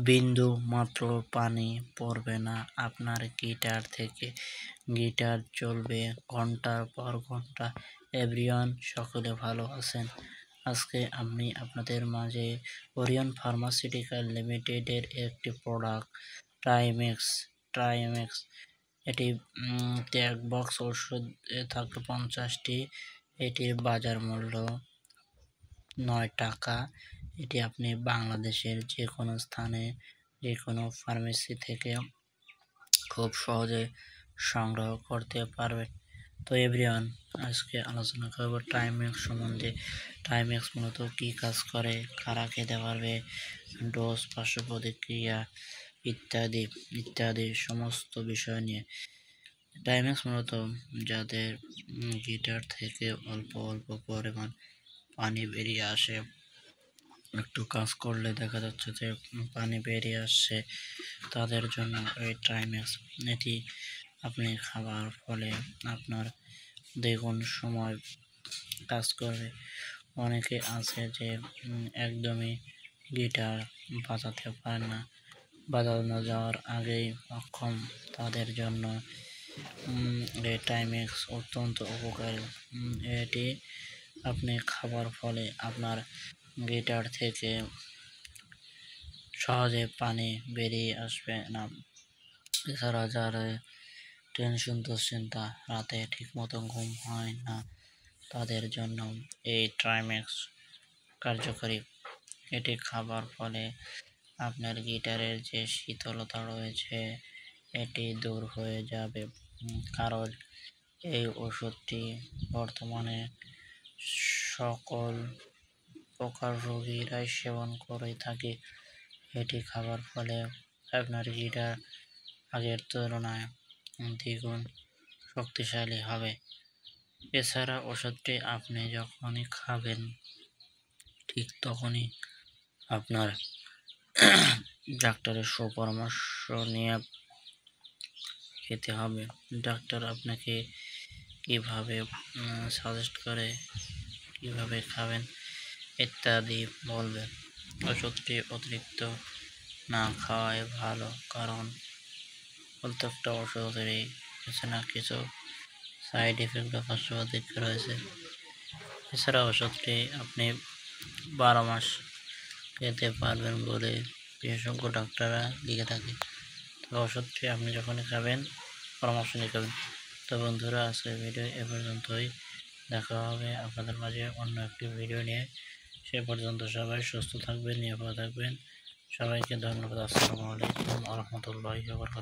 বিন্দু মাত্র পানি পড়বে না আপনার গিটার থেকে। গিটার চলবে ঘন্টার পর ঘন্টা। এভরিওয়ান, সকলে ভালো আছেন? আজকে আমি আপনাদের মাঝে ওরিয়ন ফার্মাসিউটিক্যাল লিমিটেডের একটি প্রোডাক্ট ট্রাইমেক্স এটি এক বক্স ওষুধ থাকে 50টি। এটির বাজার মূল্য 9 টাকা। এটি আপনি বাংলাদেশের যে কোনো স্থানে যে কোনো ফার্মেসি থেকে খুব সহজে সংগ্রহ করতে পারবেন। তো এভরিওয়ান, আজকে আলোচনা করব ট্রাইমেক্স সম্বন্ধে। ট্রাইমেক্স মূলত কী কাজ করে, কারা খেতে পারবে, ডোজ, পার্শ্ব প্রতিক্রিয়া ইত্যাদি সমস্ত বিষয় নিয়ে। ট্রাইমেক্স মূলত যাদের গিটার থেকে অল্প পরিমাণ পানি বেরিয়ে আসে, একটু কাজ করলে দেখা যাচ্ছে যে পানি বেরিয়ে আসছে, তাদের জন্য এই ট্রাইমেক্স। এটি আপনি খাবার ফলে আপনার দ্বিগুণ সময় কাজ করবে। অনেকে আছে যে একদমই গিটার বাজাতে পারে না, বাজানো যাওয়ার আগেই অক্ষম, তাদের জন্য এই ট্রাইমেক্স অত্যন্ত উপকারী। এটি আপনি খাবার ফলে আপনার গিটার থেকে সহজে পানি বেরিয়ে আসবে না। এছাড়া যারা টেনশন, দুশ্চিন্তা, রাতে ঠিকমতো ঘুম হয় না, তাদের জন্য এই ট্রাইমেক্স কার্যকরী। এটি খাবার ফলে আপনার গিটারের যে শীতলতা রয়েছে এটি দূর হয়ে যাবে। কারণ এই ওষুধটি বর্তমানে সকল প্রকার রোগীরাই সেবন করে থাকে। এটি খাবার ফলে আপনার গিটার আগের তুলনায় দ্বিগুণ শক্তিশালী হবে। এছাড়া ওষুধটি আপনি যখনই খাবেন ঠিক তখনই আপনার ডাক্তারের সুপরামর্শ নিয়ে খেতে হবে। ডাক্তার আপনাকে কিভাবে সাজেস্ট করে, কিভাবে খাবেন ইত্যাদি বলবেন। ওষুধটি অতিরিক্ত না খাওয়াই ভালো, কারণ প্রত্যেকটা ওষুধেরই কিছু না কিছু সাইড ইফেক্ট বা পার্শ্ব প্রতিক্রিয়া রয়েছে। এছাড়া ওষুধটি আপনি 12 মাস খেতে পারবেন বলে বিশেষজ্ঞ ডাক্তাররা লিখে থাকে। তো ওষুধটি আপনি যখনই খাবেন পরামর্শ নিয়ে খাবেন। তো বন্ধুরা, আজকের ভিডিও এ পর্যন্তই। দেখা হবে আপনাদের মাঝে অন্য একটি ভিডিও নিয়ে। সে পর্যন্ত সবাই সুস্থ থাকবেন, নিরাপদ থাকবেন। সবাইকে ধন্যবাদ। আসসালামু আলাইকুম ওয়া রাহমাতুল্লাহি ওয়া বারাকাতুহু।